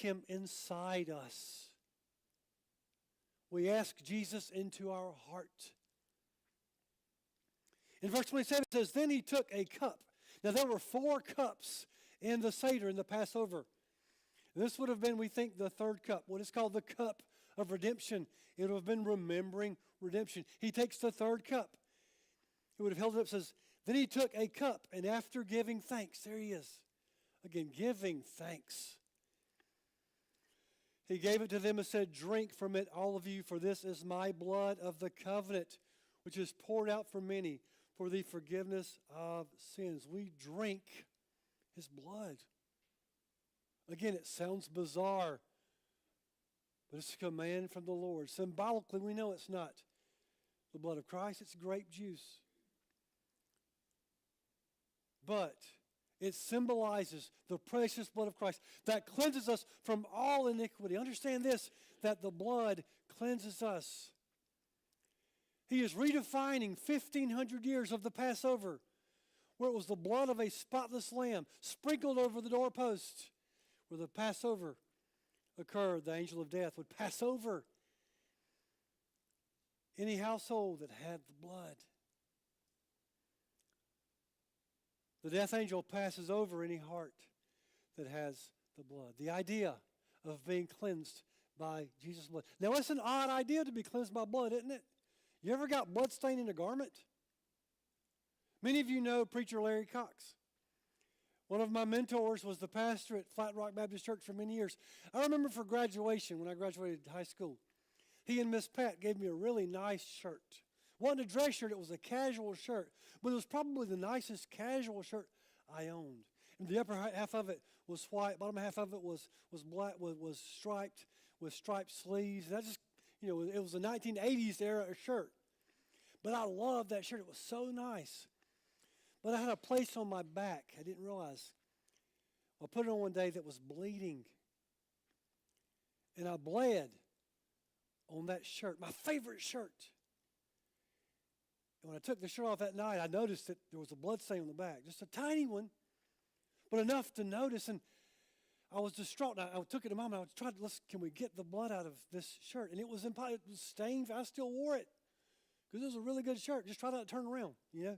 Him inside us. We ask Jesus into our heart. In verse 27 it says, then he took a cup. Now there were 4 cups in the Seder, in the Passover. This would have been, we think, the 3rd cup, what is called the cup of redemption. It would have been remembering redemption. He takes the 3rd cup. He would have held it up, says, then he took a cup, and after giving thanks, there he is. Again, giving thanks. He gave it to them and said, drink from it, all of you, for this is my blood of the covenant, which is poured out for many for the forgiveness of sins. We drink his blood. Again, it sounds bizarre, but it's a command from the Lord. Symbolically, we know it's not the blood of Christ, it's grape juice. But it symbolizes the precious blood of Christ that cleanses us from all iniquity. Understand this, that the blood cleanses us. He is redefining 1,500 years of the Passover, where it was the blood of a spotless lamb sprinkled over the doorpost. Where the Passover occurred, the angel of death would pass over any household that had the blood. The death angel passes over any heart that has the blood. The idea of being cleansed by Jesus' blood. Now, it's an odd idea to be cleansed by blood, isn't it? You ever got blood stain in a garment? Many of you know preacher Larry Cox. One of my mentors was the pastor at Flat Rock Baptist Church for many years. I remember for graduation, when I graduated high school, he and Miss Pat gave me a really nice shirt. It wasn't a dress shirt, it was a casual shirt. But it was probably the nicest casual shirt I owned. And the upper half of it was white, bottom half of it was black, was striped with striped sleeves. That just, it was a 1980s era shirt. But I loved that shirt. It was so nice. But I had a place on my back. I didn't realize. I put it on one day that was bleeding. And I bled on that shirt, my favorite shirt. And when I took the shirt off that night, I noticed that there was a blood stain on the back. Just a tiny one, but enough to notice. And I was distraught. I took it to Mom and I tried to, can we get the blood out of this shirt? And it was stained. I still wore it because it was a really good shirt. Just try not to turn around,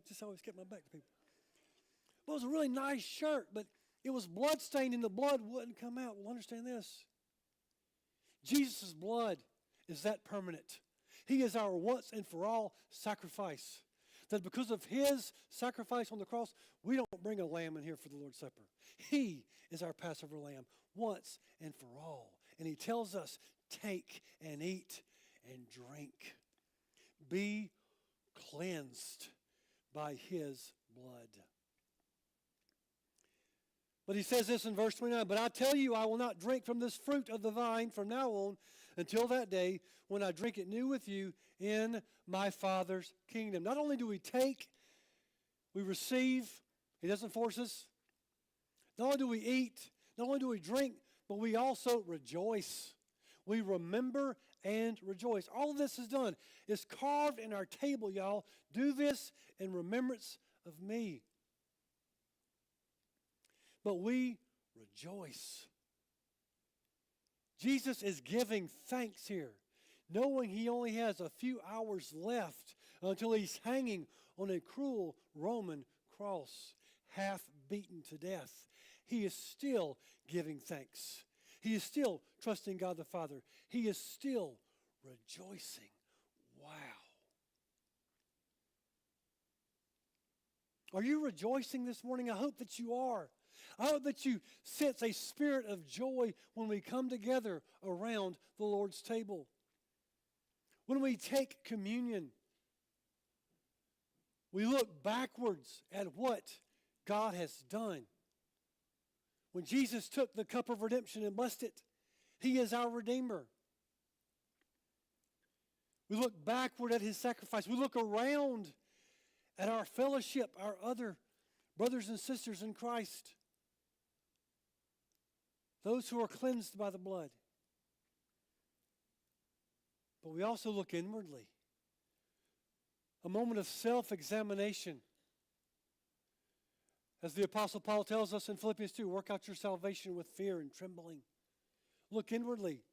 just always kept my back to people. But it was a really nice shirt, but it was blood stained and the blood wouldn't come out. Well, understand this. Jesus' blood is that permanent. He is our once and for all sacrifice. That because of his sacrifice on the cross, we don't bring a lamb in here for the Lord's Supper. He is our Passover lamb once and for all. And he tells us, take and eat and drink. Be cleansed by his blood. But he says this in verse 29, but I tell you, I will not drink from this fruit of the vine from now on until that day when I drink it new with you in my Father's kingdom. Not only do we take, we receive. He doesn't force us. Not only do we eat, not only do we drink, but we also rejoice. We remember and rejoice. All of this is done. It's carved in our table, y'all. Do this in remembrance of me. But we rejoice. Jesus is giving thanks here, knowing he only has a few hours left until he's hanging on a cruel Roman cross, half beaten to death. He is still giving thanks. He is still trusting God the Father. He is still rejoicing. Wow. Are you rejoicing this morning? I hope that you are. I hope that you sense a spirit of joy when we come together around the Lord's table. When we take communion, we look backwards at what God has done. When Jesus took the cup of redemption and blessed it, he is our Redeemer. We look backward at his sacrifice. We look around at our fellowship, our other brothers and sisters in Christ. Those who are cleansed by the blood. But we also look inwardly. A moment of self-examination. As the Apostle Paul tells us in Philippians 2, work out your salvation with fear and trembling. look inwardly.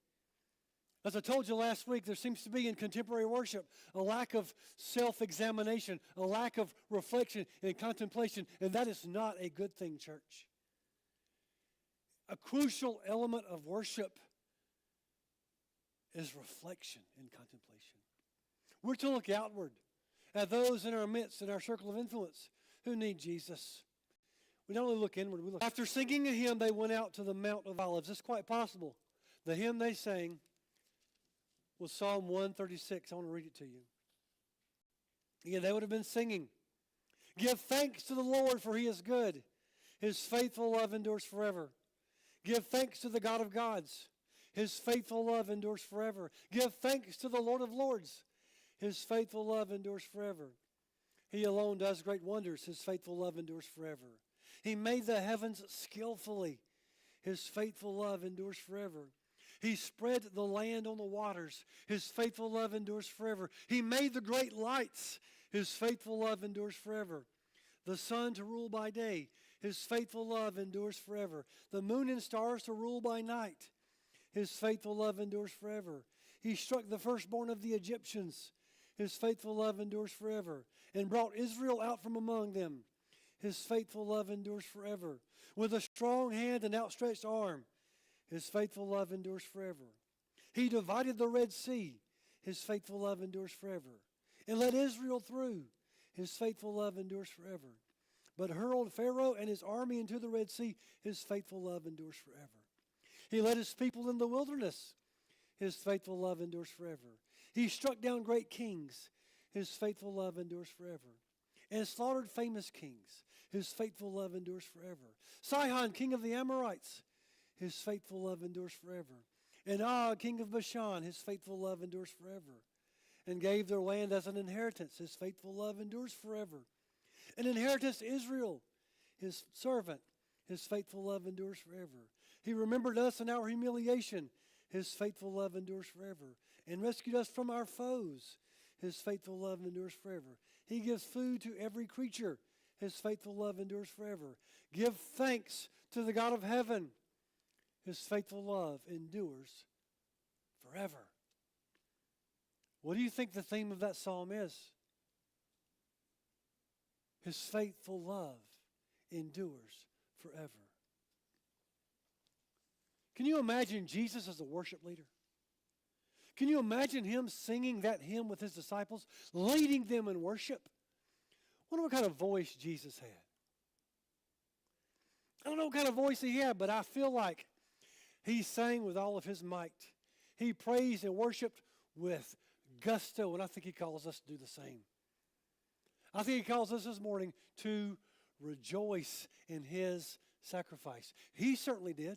As I told you last week, there seems to be in contemporary worship a lack of self-examination, a lack of reflection and contemplation, and that is not a good thing, church. A crucial element of worship is reflection and contemplation. We're to look outward at those in our midst, in our circle of influence, who need Jesus. We don't only look inward, we look. After singing a hymn, they went out to the Mount of Olives. It's quite possible. The hymn they sang was Psalm 136. I want to read it to you. Again, they would have been singing, "Give thanks to the Lord, for he is good. His faithful love endures forever. Give thanks to the God of gods. His faithful love endures forever. Give thanks to the Lord of lords. His faithful love endures forever. He alone does great wonders. His faithful love endures forever. He made the heavens skillfully. His faithful love endures forever. He spread the land on the waters. His faithful love endures forever. He made the great lights. His faithful love endures forever. The sun to rule by day. His faithful love endures forever. The moon and stars to rule by night. His faithful love endures forever. He struck the firstborn of the Egyptians. His faithful love endures forever. And brought Israel out from among them. His faithful love endures forever. With a strong hand and outstretched arm. His faithful love endures forever. He divided the Red Sea. His faithful love endures forever. And led Israel through. His faithful love endures forever. But hurled Pharaoh and his army into the Red Sea. His faithful love endures forever. He led his people in the wilderness. His faithful love endures forever. He struck down great kings. His faithful love endures forever. And slaughtered famous kings. His faithful love endures forever. Sihon, king of the Amorites. His faithful love endures forever. And Og, king of Bashan, his faithful love endures forever. And gave their land as an inheritance. His faithful love endures forever. An inheritance to Israel, his servant. His faithful love endures forever. He remembered us in our humiliation. His faithful love endures forever. And rescued us from our foes. His faithful love endures forever. He gives food to every creature. His faithful love endures forever. Give thanks to the God of heaven. His faithful love endures forever. What do you think the theme of that psalm is? His faithful love endures forever. Can you imagine Jesus as a worship leader? Can you imagine him singing that hymn with his disciples, leading them in worship? I wonder what kind of voice Jesus had. I don't know what kind of voice he had, but I feel like he sang with all of his might. He praised and worshiped with gusto, and I think he calls us to do the same. I think he calls us this morning to rejoice in his sacrifice. He certainly did.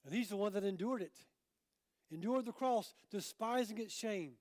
And he's the one that endured it. Endured the cross, despising its shame.